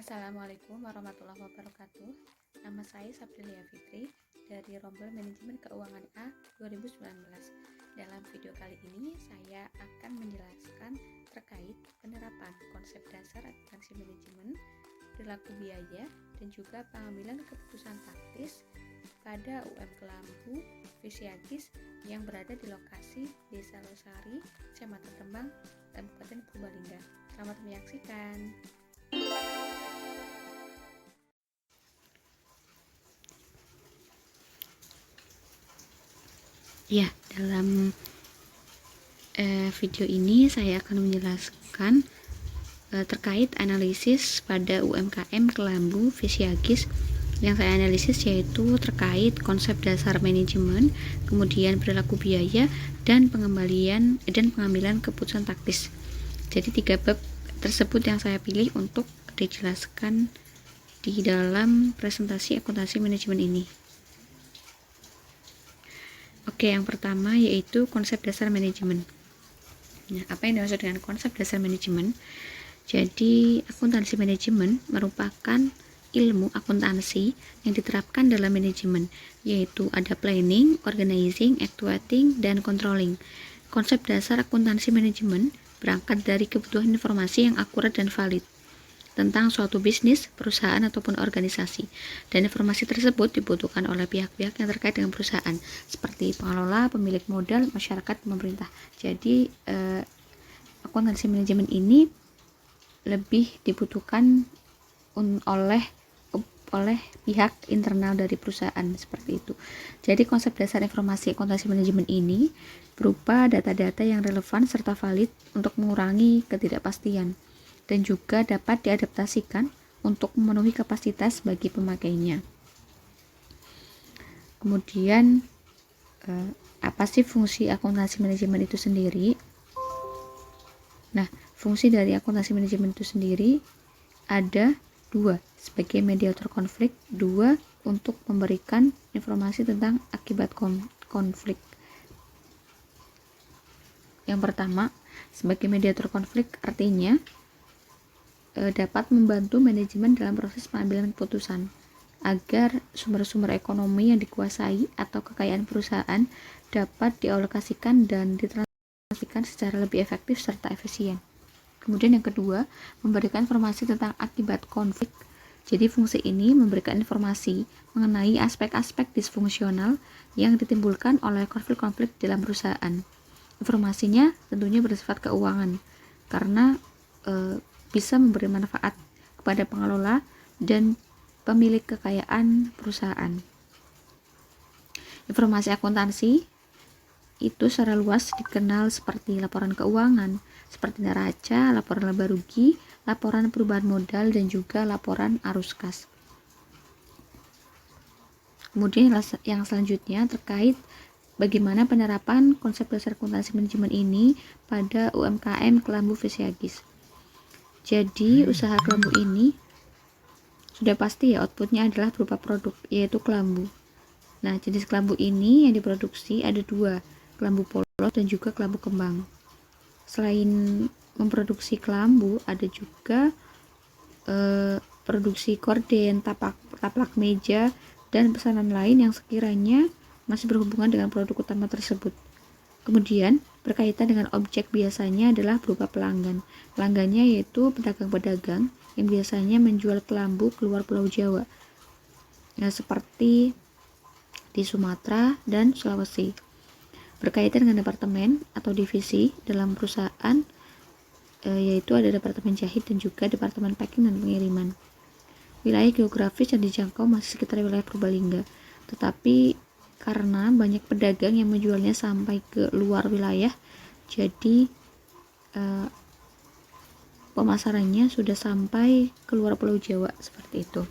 Assalamualaikum warahmatullahi wabarakatuh. Nama saya Sabrilia Fitri dari Rombel Manajemen Keuangan A 2019. Dalam video kali ini saya akan menjelaskan terkait penerapan konsep dasar akuntansi manajemen, perilaku biaya, dan juga pengambilan keputusan taktis pada UM Kelambu Fisiagis yang berada di lokasi Desa Losari, Kecamatan Rembang, Kabupaten Purbalingga. Selamat menyaksikan. Ya, dalam video ini saya akan menjelaskan terkait analisis pada UMKM Kelambu Fisiagis. Yang saya analisis yaitu terkait konsep dasar manajemen, kemudian perilaku biaya, dan pengambilan keputusan taktis. Jadi 3 bab tersebut yang saya pilih untuk dijelaskan di dalam presentasi akuntansi manajemen ini. Oke, yang pertama yaitu konsep dasar manajemen. Nah, apa yang dimaksud dengan konsep dasar manajemen? Jadi, akuntansi manajemen merupakan ilmu akuntansi yang diterapkan dalam manajemen, yaitu ada planning, organizing, actuating, dan controlling. Konsep dasar akuntansi manajemen berangkat dari kebutuhan informasi yang akurat dan valid tentang suatu bisnis, perusahaan, ataupun organisasi. Dan informasi tersebut dibutuhkan oleh pihak-pihak yang terkait dengan perusahaan, seperti pengelola, pemilik modal, masyarakat, pemerintah. Jadi, akuntansi manajemen ini lebih dibutuhkan oleh pihak internal dari perusahaan, seperti itu. Jadi, konsep dasar informasi akuntansi manajemen ini berupa data-data yang relevan serta valid untuk mengurangi ketidakpastian dan juga dapat diadaptasikan untuk memenuhi kapasitas bagi pemakainya. Kemudian, apa sih fungsi akuntansi manajemen itu sendiri? Nah, fungsi dari akuntansi manajemen itu sendiri ada 2, sebagai mediator konflik, 2 untuk memberikan informasi tentang akibat konflik. Yang pertama, sebagai mediator konflik artinya dapat membantu manajemen dalam proses pengambilan keputusan agar sumber-sumber ekonomi yang dikuasai atau kekayaan perusahaan dapat dialokasikan dan ditransformasikan secara lebih efektif serta efisien. Kemudian yang kedua, memberikan informasi tentang akibat konflik. Jadi fungsi ini memberikan informasi mengenai aspek-aspek disfungsional yang ditimbulkan oleh konflik-konflik dalam perusahaan. Informasinya tentunya bersifat keuangan karena bisa memberi manfaat kepada pengelola dan pemilik kekayaan perusahaan. Informasi akuntansi itu secara luas dikenal seperti laporan keuangan, seperti neraca, laporan laba rugi, laporan perubahan modal, dan juga laporan arus kas. Kemudian yang selanjutnya terkait bagaimana penerapan konsep dasar akuntansi manajemen ini pada UMKM Kelambu Fisiagis. Jadi, usaha kelambu ini sudah pasti ya outputnya adalah berupa produk, yaitu kelambu. Nah, jenis kelambu ini yang diproduksi ada 2, kelambu polos dan juga kelambu kembang. Selain memproduksi kelambu, ada juga produksi korden, taplak meja, dan pesanan lain yang sekiranya masih berhubungan dengan produk utama tersebut. Kemudian, berkaitan dengan objek biasanya adalah berupa pelanggan. Pelanggannya yaitu pedagang-pedagang yang biasanya menjual kelambu keluar Pulau Jawa. Nah, seperti di Sumatera dan Sulawesi. Berkaitan dengan departemen atau divisi dalam perusahaan, yaitu ada departemen jahit dan juga departemen packing dan pengiriman. Wilayah geografis yang dijangkau masih sekitar wilayah Purbalingga, tetapi karena banyak pedagang yang menjualnya sampai ke luar wilayah, jadi pemasarannya sudah sampai ke luar Pulau Jawa, seperti itu.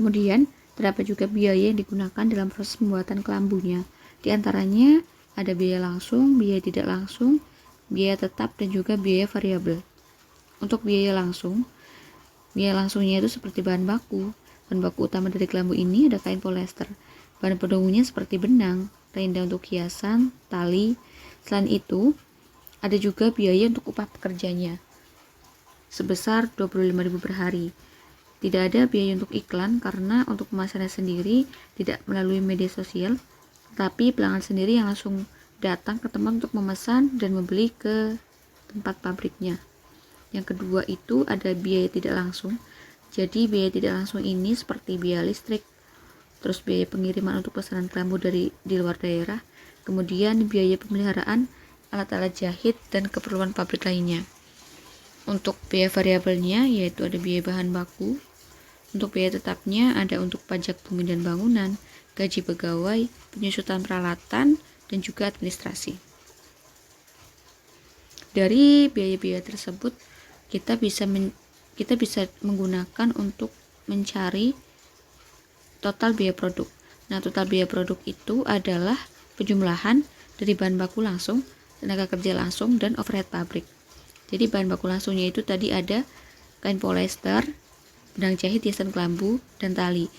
Kemudian terdapat juga biaya yang digunakan dalam proses pembuatan kelambunya. Di antaranya ada biaya langsung, biaya tidak langsung, biaya tetap, dan juga biaya variabel. Untuk biaya langsungnya itu seperti bahan baku. Bahan baku utama dari kelambu ini ada kain polyester. Bahan pendungunya seperti benang, tenda untuk hiasan, tali. Selain itu, ada juga biaya untuk upah pekerjanya. sebesar 25.000 per hari. Tidak ada biaya untuk iklan karena untuk pemasaran sendiri tidak melalui media sosial, tapi pelanggan sendiri yang langsung datang ke tempat untuk memesan dan membeli ke tempat pabriknya. Yang kedua itu ada biaya tidak langsung. Jadi biaya tidak langsung ini seperti biaya listrik, terus biaya pengiriman untuk pesanan kelambu di luar daerah, kemudian biaya pemeliharaan alat-alat jahit dan keperluan pabrik lainnya. Untuk biaya variabelnya yaitu ada biaya bahan baku. Untuk biaya tetapnya ada untuk pajak bumi dan bangunan, gaji pegawai, penyusutan peralatan, dan juga administrasi. Dari biaya-biaya tersebut kita bisa menggunakan untuk mencari total biaya produk. Nah, total biaya produk itu adalah penjumlahan dari bahan baku langsung, tenaga kerja langsung, dan overhead pabrik. Jadi bahan baku langsungnya itu tadi ada kain polyester, benang jahit, hiasan kelambu, dan tali.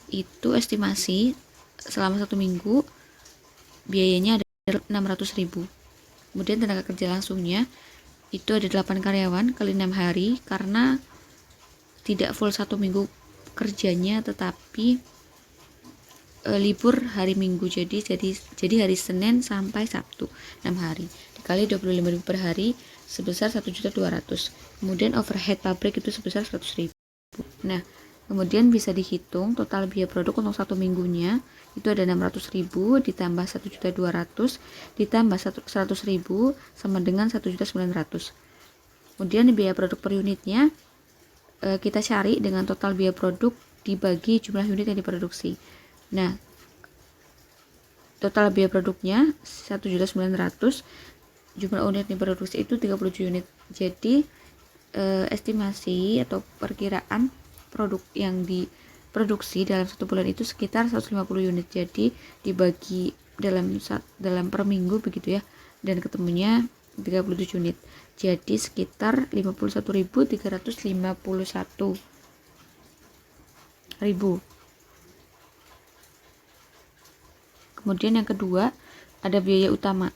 Itu estimasi selama 1 minggu biayanya ada 600.000. Kemudian tenaga kerja langsungnya itu ada 8 karyawan kali 6 hari karena tidak full 1 minggu kerjanya, tetapi libur hari Minggu, jadi hari Senin sampai Sabtu 6 hari dikali 25.000 per hari sebesar 1.200.000. Kemudian overhead pabrik itu sebesar 100.000. Nah, kemudian bisa dihitung total biaya produk untuk 1 minggunya itu ada 600.000 ditambah 1.200.000 ditambah 100.000 sama dengan 1.900.000. Kemudian biaya produk per unitnya kita cari dengan total biaya produk dibagi jumlah unit yang diproduksi. Nah, total biaya produknya 1.900.000, jumlah unit yang diproduksi itu 37 unit. Jadi estimasi atau perkiraan produk yang diproduksi dalam 1 bulan itu sekitar 150 unit. Jadi dibagi dalam per minggu begitu ya, dan ketemunya 37 unit. Jadi sekitar 51.351.000. Kemudian yang kedua ada biaya utama.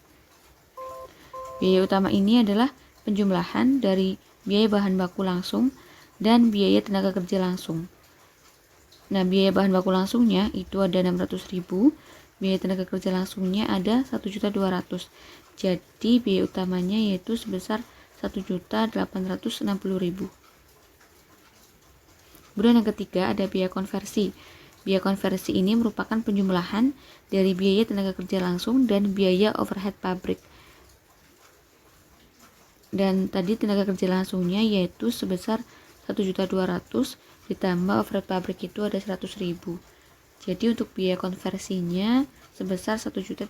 Biaya utama ini adalah penjumlahan dari biaya bahan baku langsung dan biaya tenaga kerja langsung. Nah, biaya bahan baku langsungnya itu ada 600.000, biaya tenaga kerja langsungnya ada 1.200.000. Jadi biaya utamanya yaitu sebesar 1.860.000. Kemudian yang ketiga ada biaya konversi. Biaya konversi ini merupakan penjumlahan dari biaya tenaga kerja langsung dan biaya overhead pabrik. Dan tadi tenaga kerja langsungnya yaitu sebesar 1.200.000 ditambah overhead pabrik itu ada 100.000. Jadi untuk biaya konversinya sebesar 1.300.000.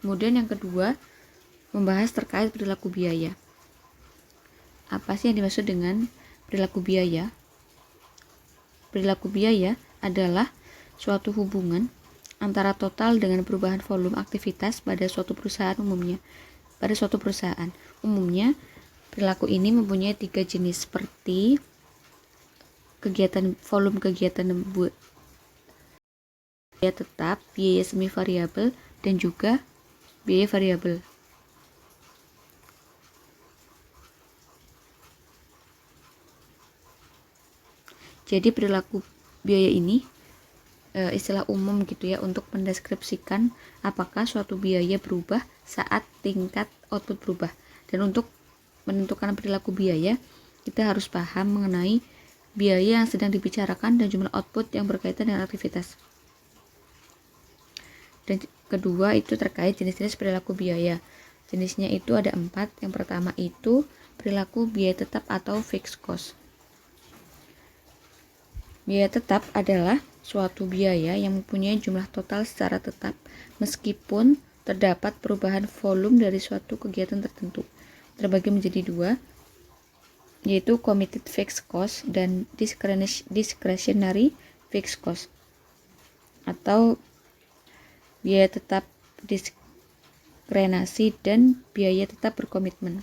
Kemudian yang kedua membahas terkait perilaku biaya. Apa sih yang dimaksud dengan perilaku biaya? Perilaku biaya adalah suatu hubungan antara total dengan perubahan volume aktivitas pada suatu perusahaan umumnya. Umumnya, perilaku ini mempunyai 3 jenis seperti volume kegiatan biaya tetap, biaya semi variabel, dan juga biaya variabel. Jadi perilaku biaya ini istilah umum gitu ya untuk mendeskripsikan apakah suatu biaya berubah saat tingkat output berubah. Dan untuk menentukan perilaku biaya, kita harus paham mengenai biaya yang sedang dibicarakan dan jumlah output yang berkaitan dengan aktivitas. Dan kedua itu terkait jenis-jenis perilaku biaya. Jenisnya itu ada 4. Yang pertama itu perilaku biaya tetap atau fixed cost. Biaya tetap adalah suatu biaya yang mempunyai jumlah total secara tetap meskipun terdapat perubahan volume dari suatu kegiatan tertentu. Terbagi menjadi 2, yaitu committed fixed cost dan discretionary fixed cost, atau biaya tetap diskrenasi dan biaya tetap berkomitmen.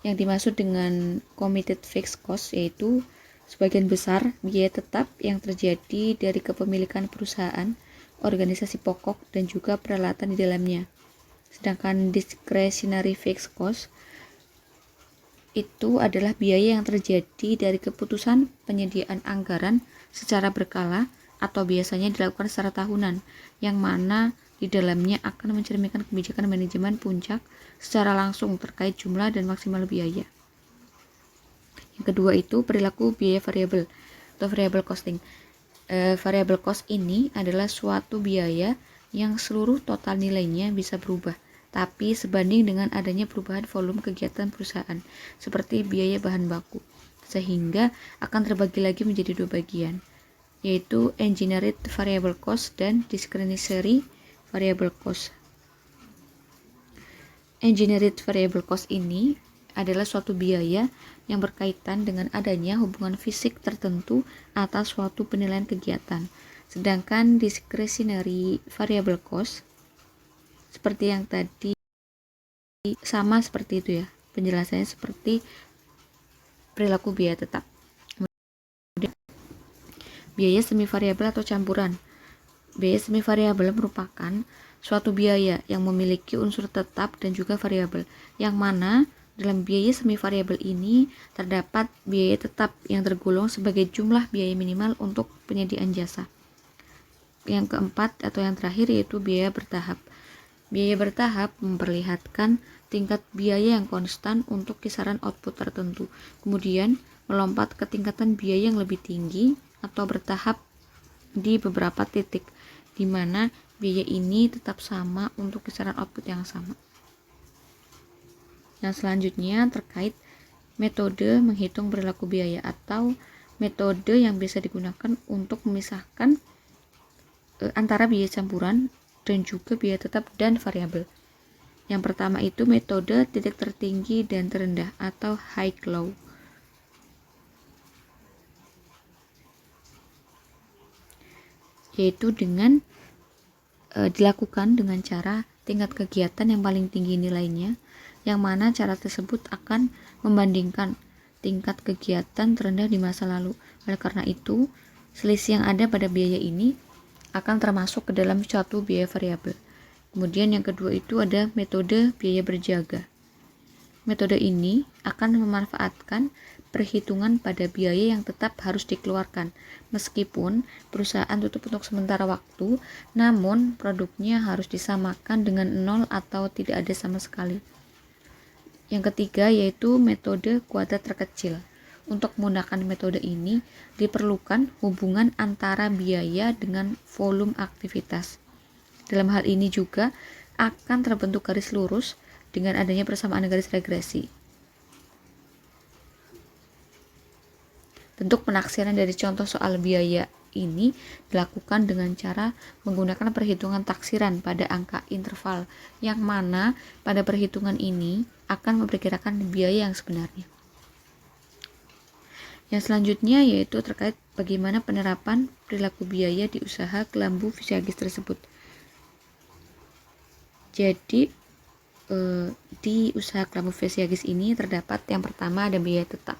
Yang dimaksud dengan committed fixed cost yaitu sebagian besar biaya tetap yang terjadi dari kepemilikan perusahaan, organisasi pokok, dan juga peralatan di dalamnya. Sedangkan discretionary fixed cost itu adalah biaya yang terjadi dari keputusan penyediaan anggaran secara berkala atau biasanya dilakukan secara tahunan, yang mana di dalamnya akan mencerminkan kebijakan manajemen puncak secara langsung terkait jumlah dan maksimal biaya. Yang kedua itu perilaku biaya variabel atau variable costing. Variable cost ini adalah suatu biaya yang seluruh total nilainya bisa berubah, tapi sebanding dengan adanya perubahan volume kegiatan perusahaan, seperti biaya bahan baku, sehingga akan terbagi lagi menjadi dua bagian, yaitu engineered variable cost dan discretionary variable cost. Engineered variable cost ini adalah suatu biaya yang berkaitan dengan adanya hubungan fisik tertentu atas suatu penilaian kegiatan. Sedangkan discretionary variable cost seperti yang tadi sama seperti itu ya. Penjelasannya seperti perilaku biaya tetap. Kemudian, biaya semi variabel atau campuran. Biaya semi variabel merupakan suatu biaya yang memiliki unsur tetap dan juga variabel, yang mana dalam biaya semi variabel ini terdapat biaya tetap yang tergolong sebagai jumlah biaya minimal untuk penyediaan jasa. Yang keempat atau yang terakhir yaitu biaya bertahap. Biaya bertahap memperlihatkan tingkat biaya yang konstan untuk kisaran output tertentu, kemudian melompat ke tingkatan biaya yang lebih tinggi atau bertahap di beberapa titik, di mana biaya ini tetap sama untuk kisaran output yang sama. Yang selanjutnya terkait metode menghitung perilaku biaya atau metode yang bisa digunakan untuk memisahkan antara biaya campuran dan juga biaya tetap dan variabel. Yang pertama itu metode titik tertinggi dan terendah atau high-low. Yaitu dengan dilakukan dengan cara tingkat kegiatan yang paling tinggi nilainya, yang mana cara tersebut akan membandingkan tingkat kegiatan terendah di masa lalu. Oleh karena itu, selisih yang ada pada biaya ini akan termasuk ke dalam suatu biaya variabel. Kemudian yang kedua itu ada metode biaya berjaga. Metode ini akan memanfaatkan perhitungan pada biaya yang tetap harus dikeluarkan, meskipun perusahaan tutup untuk sementara waktu, namun produknya harus disamakan dengan nol atau tidak ada sama sekali. Yang ketiga yaitu metode kuadrat terkecil. Untuk menggunakan metode ini diperlukan hubungan antara biaya dengan volume aktivitas. Dalam hal ini juga akan terbentuk garis lurus dengan adanya persamaan garis regresi. Bentuk penaksiran dari contoh soal biaya ini dilakukan dengan cara menggunakan perhitungan taksiran pada angka interval, yang mana pada perhitungan ini akan memperkirakan biaya yang sebenarnya. Yang selanjutnya yaitu terkait bagaimana penerapan perilaku biaya di usaha kelambu fisiagis tersebut. Jadi di usaha kelambu fisiagis ini terdapat yang pertama ada biaya tetap,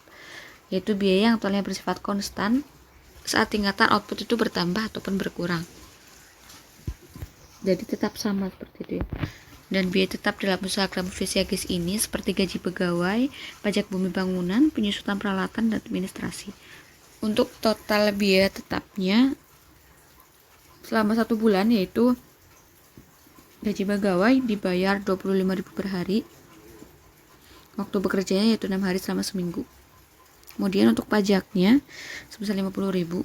yaitu biaya yang totalnya bersifat konstan saat tingkatan output itu bertambah ataupun berkurang. Jadi tetap sama seperti itu ya. Dan biaya tetap dalam usaha kelambu fisiagis ini seperti gaji pegawai, pajak bumi bangunan, penyusutan peralatan, dan administrasi. Untuk total biaya tetapnya selama 1 bulan yaitu gaji pegawai dibayar 25.000 per hari. Waktu bekerjanya yaitu 6 hari selama seminggu. Kemudian untuk pajaknya sebesar 50.000,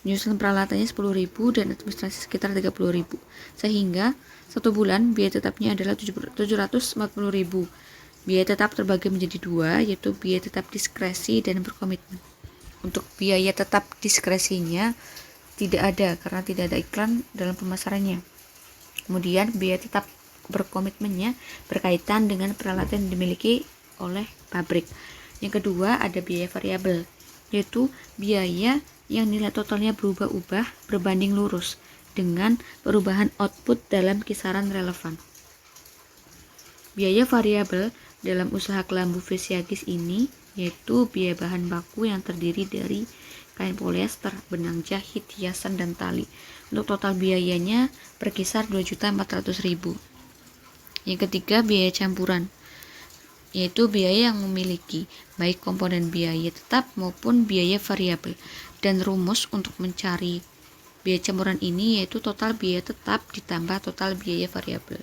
penyusunan peralatannya 10.000 dan administrasi sekitar 30.000. Sehingga 1 bulan biaya tetapnya adalah 740.000. Biaya tetap terbagi menjadi 2, yaitu biaya tetap diskresi dan berkomitmen. Untuk biaya tetap diskresinya tidak ada karena tidak ada iklan dalam pemasarannya. Kemudian biaya tetap berkomitmennya berkaitan dengan peralatan yang dimiliki oleh pabrik. Yang kedua ada biaya variabel, yaitu biaya yang nilai totalnya berubah-ubah berbanding lurus dengan perubahan output dalam kisaran relevan. Biaya variabel dalam usaha kelambu fisiagis ini yaitu biaya bahan baku yang terdiri dari kain polyester, benang jahit, hiasan, dan tali. Untuk total biayanya berkisar 2.400.000. Yang ketiga, biaya campuran, yaitu biaya yang memiliki baik komponen biaya tetap maupun biaya variabel. Dan rumus untuk mencari biaya campuran ini yaitu total biaya tetap ditambah total biaya variabel.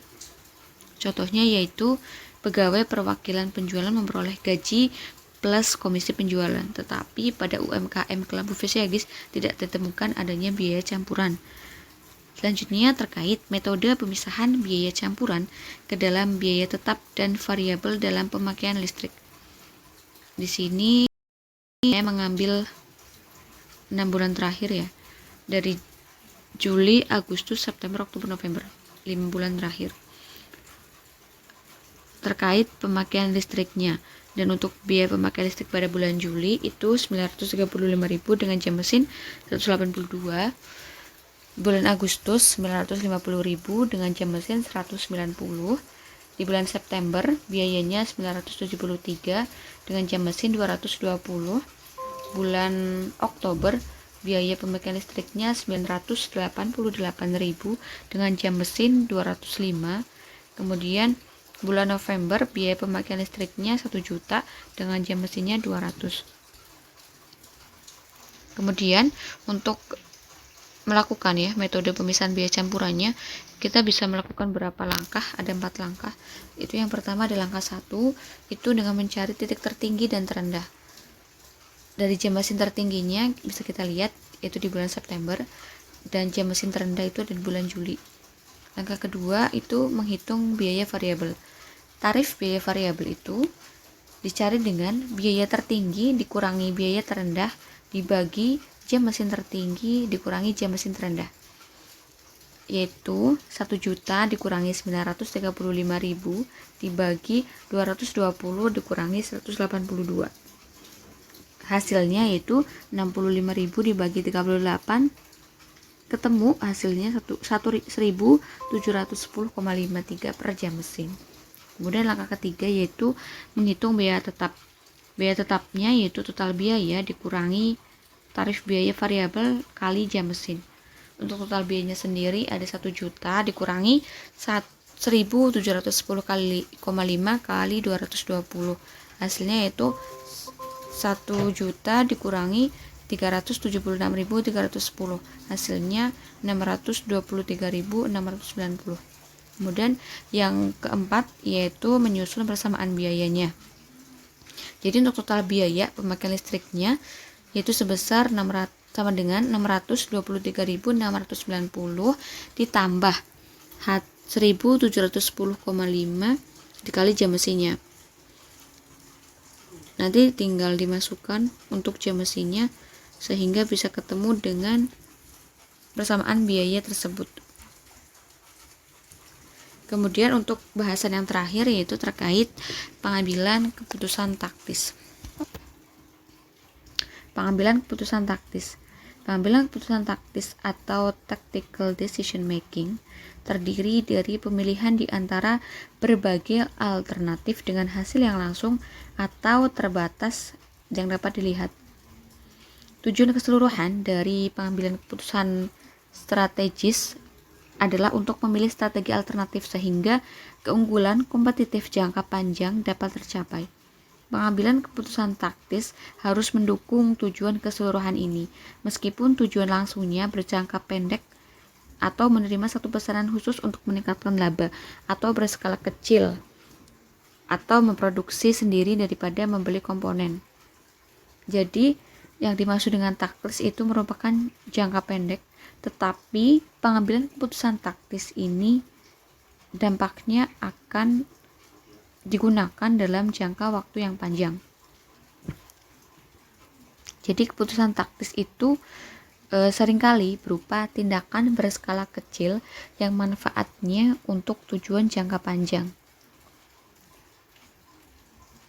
Contohnya yaitu pegawai perwakilan penjualan memperoleh gaji plus komisi penjualan, tetapi pada UMKM Kelambu Fisiagis tidak ditemukan adanya biaya campuran. Selanjutnya terkait metode pemisahan biaya campuran ke dalam biaya tetap dan variabel dalam pemakaian listrik. Di sini saya mengambil 6 bulan terakhir ya, dari Juli, Agustus, September, Oktober, November, 5 bulan terakhir. Terkait pemakaian listriknya, dan untuk biaya pemakaian listrik pada bulan Juli itu 935.000 dengan jam mesin 182. Bulan Agustus 950.000 dengan jam mesin 190. Di bulan September biayanya 973 dengan jam mesin 220. Bulan Oktober biaya pemakaian listriknya 988.000 dengan jam mesin 205. Kemudian bulan November biaya pemakaian listriknya 1 juta dengan jam mesinnya 200. Kemudian untuk melakukan ya metode pemisahan biaya campurannya, kita bisa melakukan berapa langkah, ada 4 langkah. Itu yang pertama ada langkah 1, itu dengan mencari titik tertinggi dan terendah. Dari jam mesin tertingginya bisa kita lihat itu di bulan September, dan jam mesin terendah itu di bulan Juli. Langkah kedua itu menghitung biaya variabel. Tarif biaya variabel itu dicari dengan biaya tertinggi dikurangi biaya terendah dibagi jam mesin tertinggi dikurangi jam mesin terendah, yaitu 1 juta dikurangi 935.000 dibagi 220 dikurangi 182. Hasilnya yaitu 65.000 dibagi 38, ketemu hasilnya 1.710,53 per jam mesin. Kemudian langkah ketiga yaitu menghitung biaya tetap. Biaya tetapnya yaitu total biaya dikurangi tarif biaya variabel kali jam mesin. Untuk total biayanya sendiri ada 1 juta dikurangi 1.710,5 kali 220. Hasilnya yaitu 1 juta dikurangi 376.310. Hasilnya 623.690. Kemudian yang keempat yaitu menyusun persamaan biayanya. Jadi untuk total biaya pemakaian listriknya yaitu sebesar 600 sama dengan 623.690 ditambah 1.710,5 dikali jam mesinnya. Nanti tinggal dimasukkan untuk jam mesinnya sehingga bisa ketemu dengan persamaan biaya tersebut. Kemudian untuk bahasan yang terakhir yaitu terkait pengambilan keputusan taktis. Pengambilan keputusan taktis. Pengambilan keputusan taktis atau tactical decision making terdiri dari pemilihan di antara berbagai alternatif dengan hasil yang langsung atau terbatas yang dapat dilihat. Tujuan keseluruhan dari pengambilan keputusan strategis adalah untuk memilih strategi alternatif sehingga keunggulan kompetitif jangka panjang dapat tercapai. Pengambilan keputusan taktis harus mendukung tujuan keseluruhan ini, meskipun tujuan langsungnya berjangka pendek atau menerima satu pesanan khusus untuk meningkatkan laba atau berskala kecil atau memproduksi sendiri daripada membeli komponen. Jadi, yang dimaksud dengan taktis itu merupakan jangka pendek, tetapi pengambilan keputusan taktis ini dampaknya akan digunakan dalam jangka waktu yang panjang. Jadi keputusan taktis itu seringkali berupa tindakan berskala kecil yang manfaatnya untuk tujuan jangka panjang.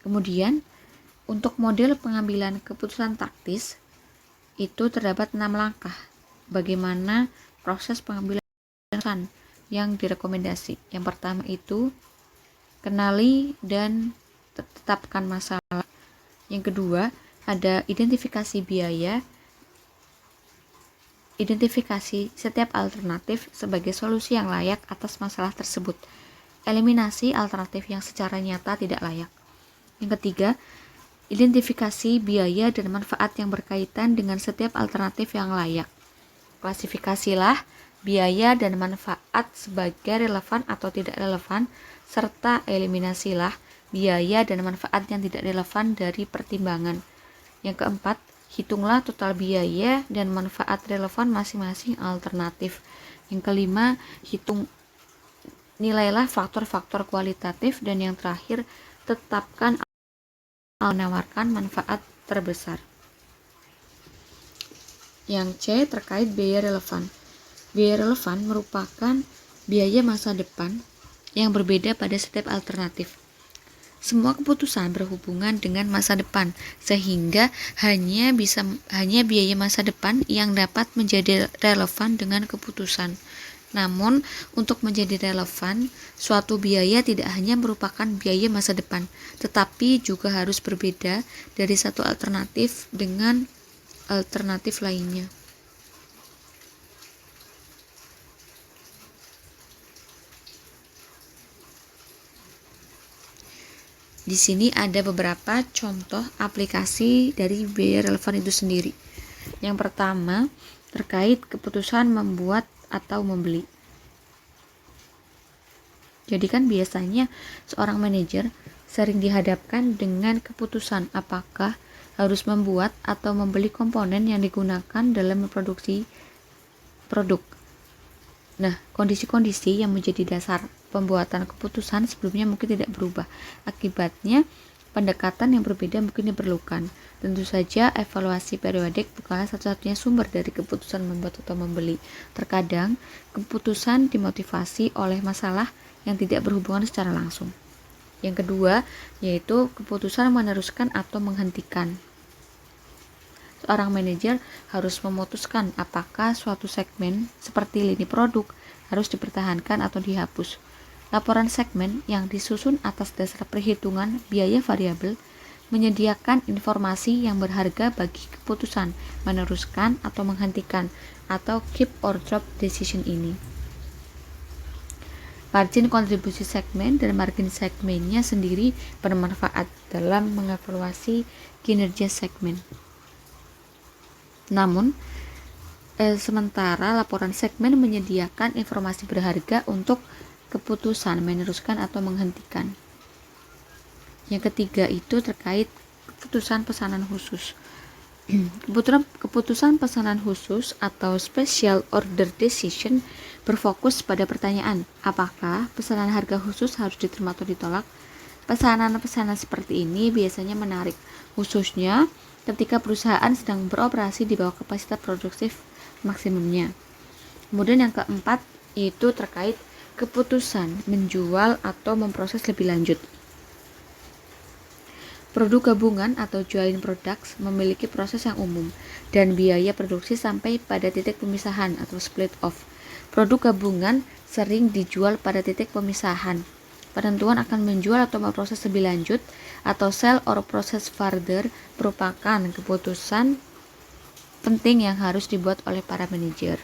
Kemudian untuk model pengambilan keputusan taktis itu terdapat 6 langkah bagaimana proses pengambilan keputusan yang direkomendasi. Yang pertama itu kenali dan tetapkan masalah. Yang kedua, ada identifikasi biaya, identifikasi setiap alternatif sebagai solusi yang layak atas masalah tersebut. eliminasi alternatif yang secara nyata tidak layak. Yang ketiga, identifikasi biaya dan manfaat yang berkaitan dengan setiap alternatif yang layak. Klasifikasilah biaya dan manfaat sebagai relevan atau tidak relevan, serta eliminasilah biaya dan manfaat yang tidak relevan dari pertimbangan. Yang keempat, hitunglah total biaya dan manfaat relevan masing-masing alternatif. Yang kelima, nilailah faktor-faktor kualitatif, dan yang terakhir, tetapkan menawarkan manfaat terbesar. Yang C terkait biaya relevan. Biaya relevan merupakan biaya masa depan yang berbeda pada setiap alternatif. Semua keputusan berhubungan dengan masa depan, sehingga hanya biaya masa depan yang dapat menjadi relevan dengan keputusan. Namun, untuk menjadi relevan, suatu biaya tidak hanya merupakan biaya masa depan, tetapi juga harus berbeda dari satu alternatif dengan alternatif lainnya. Di sini ada beberapa contoh aplikasi dari biaya relevan itu sendiri. Yang pertama, terkait keputusan membuat atau membeli. Jadi kan biasanya seorang manajer sering dihadapkan dengan keputusan apakah harus membuat atau membeli komponen yang digunakan dalam memproduksi produk. Nah, kondisi-kondisi yang menjadi dasar pembuatan keputusan sebelumnya mungkin tidak berubah. Akibatnya, pendekatan yang berbeda mungkin diperlukan. Tentu saja, evaluasi periodik bukanlah satu-satunya sumber dari keputusan membuat atau membeli. Terkadang, keputusan dimotivasi oleh masalah yang tidak berhubungan secara langsung. Yang kedua, yaitu keputusan meneruskan atau menghentikan. Seorang manajer harus memutuskan apakah suatu segmen seperti lini produk harus dipertahankan atau dihapus. Laporan segmen yang disusun atas dasar perhitungan biaya variabel menyediakan informasi yang berharga bagi keputusan meneruskan atau menghentikan atau keep or drop decision ini. Margin kontribusi segmen dan margin segmennya sendiri bermanfaat dalam mengevaluasi kinerja segmen. Namun, sementara laporan segmen menyediakan informasi berharga untuk keputusan meneruskan atau menghentikan. Yang ketiga itu terkait keputusan pesanan khusus. Keputusan pesanan khusus atau special order decision berfokus pada pertanyaan, apakah pesanan harga khusus harus diterima atau ditolak? Pesanan-pesanan seperti ini biasanya menarik, khususnya ketika perusahaan sedang beroperasi di bawah kapasitas produktif maksimumnya. Kemudian yang keempat yaitu terkait keputusan menjual atau memproses lebih lanjut. Produk gabungan atau joint products memiliki proses yang umum dan biaya produksi sampai pada titik pemisahan atau split off. Produk gabungan sering dijual pada titik pemisahan. Penentuan akan menjual atau memproses lebih lanjut atau sell or process further merupakan keputusan penting yang harus dibuat oleh para manajer.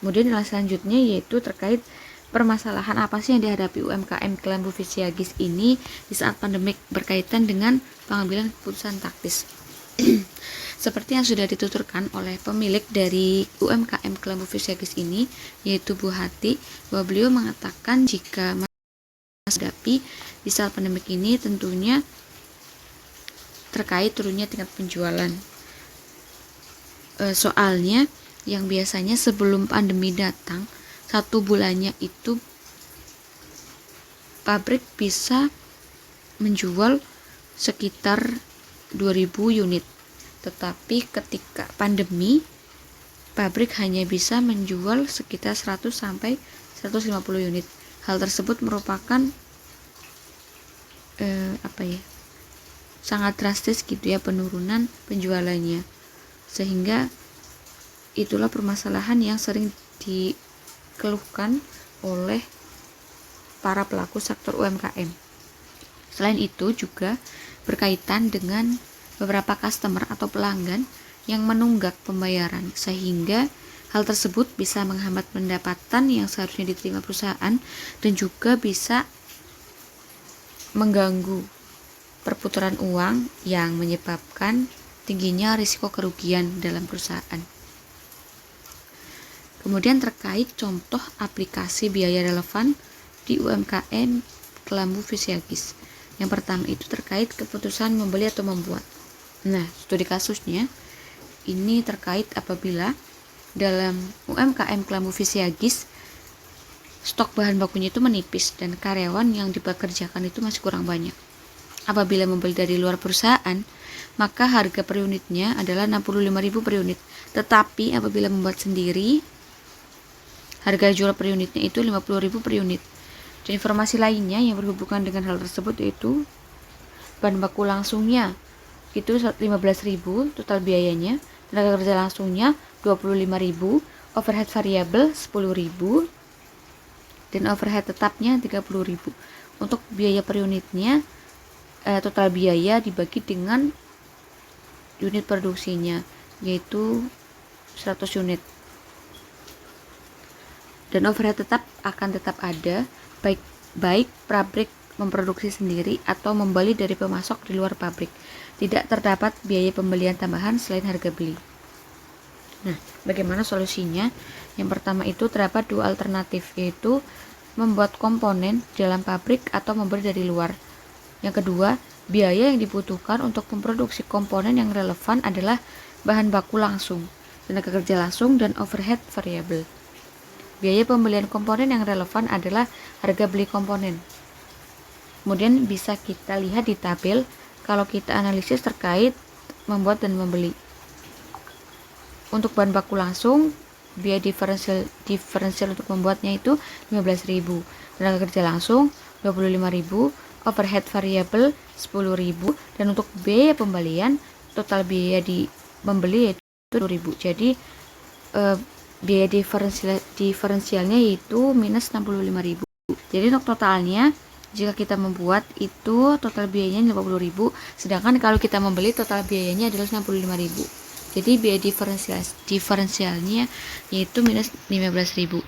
Kemudian nilai selanjutnya yaitu terkait permasalahan apa sih yang dihadapi UMKM Kelambu Fisiagis ini di saat pandemik berkaitan dengan pengambilan keputusan taktis. Seperti yang sudah dituturkan oleh pemilik dari UMKM Kelambu Fisiagis ini, yaitu Bu Hati, bahwa beliau mengatakan jika menghadapi di saat pandemik ini tentunya terkait turunnya tingkat penjualan. Soalnya yang biasanya sebelum pandemi datang, 1 bulannya itu pabrik bisa menjual sekitar 2000 unit. Tetapi ketika pandemi, pabrik hanya bisa menjual sekitar 100 sampai 150 unit. Hal tersebut merupakan sangat drastis gitu ya penurunan penjualannya. Sehingga itulah permasalahan yang sering dikeluhkan oleh para pelaku sektor UMKM. Selain itu juga berkaitan dengan beberapa customer atau pelanggan yang menunggak pembayaran, sehingga Hal tersebut bisa menghambat pendapatan yang seharusnya diterima perusahaan dan juga bisa mengganggu perputaran uang yang menyebabkan tingginya risiko kerugian dalam perusahaan. Kemudian terkait contoh aplikasi biaya relevan di UMKM kelambu fisiagis. Yang pertama itu terkait keputusan membeli atau membuat. Nah, studi kasusnya ini terkait apabila dalam UMKM kelambu fisiagis stok bahan bakunya itu menipis dan karyawan yang dipekerjakan itu masih kurang banyak. Apabila membeli dari luar perusahaan, maka harga per unitnya adalah 65.000 per unit. Tetapi apabila membuat sendiri, harga jual per unitnya itu 50.000 per unit. Dan informasi lainnya yang berhubungan dengan hal tersebut yaitu bahan baku langsungnya itu 15.000 total biayanya, tenaga kerja langsungnya 25.000, overhead variabel 10.000, dan overhead tetapnya 30.000. Untuk biaya per unitnya total biaya dibagi dengan unit produksinya yaitu 100 unit. Dan overhead tetap akan tetap ada baik pabrik memproduksi sendiri atau membeli dari pemasok di luar pabrik. Tidak terdapat biaya pembelian tambahan selain harga beli. Nah, bagaimana solusinya? Yang pertama itu terdapat dua alternatif, yaitu membuat komponen di dalam pabrik atau membeli dari luar. Yang kedua, biaya yang dibutuhkan untuk memproduksi komponen yang relevan adalah bahan baku langsung, tenaga kerja langsung, dan overhead variabel. Biaya pembelian komponen yang relevan adalah harga beli komponen. Kemudian bisa kita lihat di tabel kalau kita analisis terkait membuat dan membeli. Untuk bahan baku langsung, biaya diferensial untuk membuatnya itu 15.000, tenaga kerja langsung 25.000, overhead variabel 10.000, dan untuk biaya pembelian total biaya di membeli yaitu 10.000. Jadi biaya diferensialnya yaitu minus 65.000. Jadi untuk totalnya jika kita membuat itu total biayanya 50.000, sedangkan kalau kita membeli total biayanya adalah 65.000. Jadi biaya diferensialnya yaitu minus 15.000.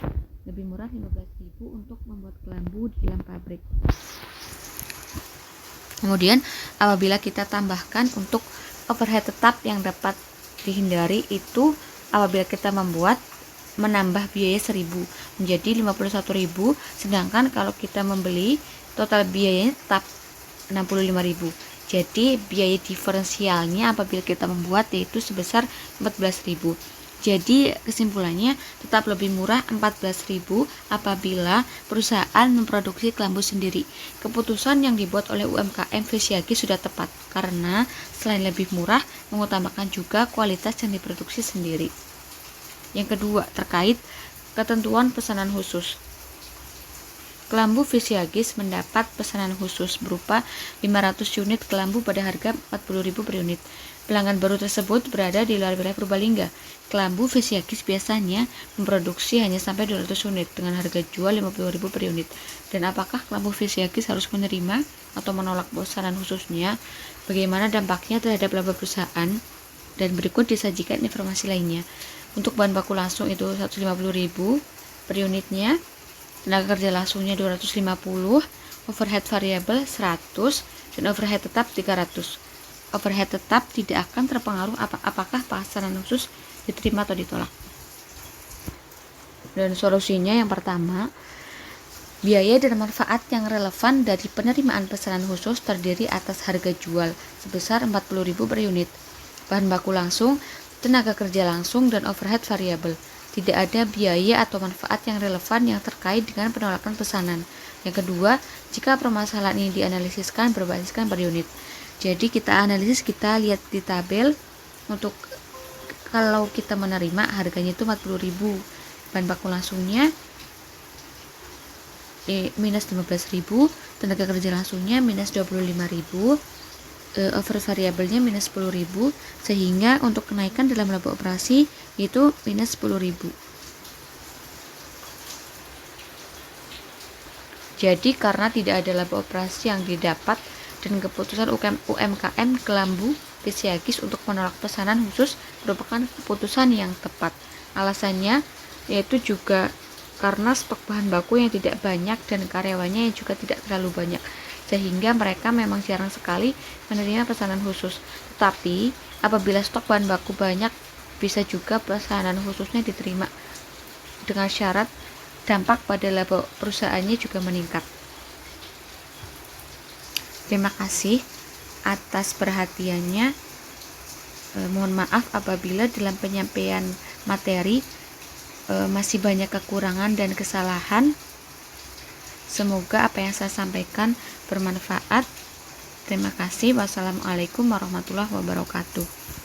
Lebih murah 15.000 untuk membuat kelambu di dalam pabrik. Kemudian apabila kita tambahkan untuk overhead tetap yang dapat dihindari itu apabila kita menambah biaya 1.000 menjadi 51.000, sedangkan kalau kita membeli total biayanya tetap 65.000. Jadi biaya diferensialnya apabila kita membuat yaitu sebesar 14.000. Jadi kesimpulannya tetap lebih murah 14.000 apabila perusahaan memproduksi kelambu sendiri. Keputusan yang dibuat oleh UMKM Fisiagis sudah tepat karena selain lebih murah mengutamakan juga kualitas yang diproduksi sendiri. Yang kedua terkait ketentuan pesanan khusus. Kelambu Fisiagis mendapat pesanan khusus berupa 500 unit kelambu pada harga 40.000 per unit. Pelanggan baru tersebut berada di luar wilayah Purbalingga. Kelambu Fisiagis biasanya memproduksi hanya sampai 200 unit dengan harga jual 50.000 per unit. Dan apakah kelambu Fisiagis harus menerima atau menolak pesanan khususnya? Bagaimana dampaknya terhadap laba perusahaan? Dan berikut disajikan informasi lainnya. Untuk bahan baku langsung itu 150.000 per unitnya, tenaga kerja langsungnya 250, overhead variabel 100, dan overhead tetap 300. Overhead tetap tidak akan terpengaruh apakah pesanan khusus diterima atau ditolak. Dan solusinya yang pertama, biaya dan manfaat yang relevan dari penerimaan pesanan khusus terdiri atas harga jual sebesar 40.000 per unit, bahan baku langsung, tenaga kerja langsung, dan overhead variabel. Tidak ada biaya atau manfaat yang relevan yang terkait dengan penolakan pesanan. Yang kedua, jika permasalahan ini dianalisiskan berbasiskan per unit. Jadi kita analisis, kita lihat di tabel untuk kalau kita menerima harganya itu 40.000, bahan baku langsungnya minus 15.000, tenaga kerja langsungnya minus 25.000, over variabelnya minus 10.000, sehingga untuk kenaikan dalam laba operasi itu minus 10.000. Jadi karena tidak ada laba operasi yang didapat dan keputusan UMKM Kelambu Fisiagis untuk menolak pesanan khusus merupakan keputusan yang tepat. Alasannya yaitu juga karena stok bahan baku yang tidak banyak dan karyawannya yang juga tidak terlalu banyak, sehingga mereka memang jarang sekali menerima pesanan khusus. Tetapi apabila stok bahan baku banyak, bisa juga pesanan khususnya diterima dengan syarat dampak pada laba perusahaannya juga meningkat. Terima kasih atas perhatiannya. Mohon maaf apabila dalam penyampaian materi masih banyak kekurangan dan kesalahan. Semoga apa yang saya sampaikan bermanfaat. Terima kasih. Wassalamualaikum warahmatullahi wabarakatuh.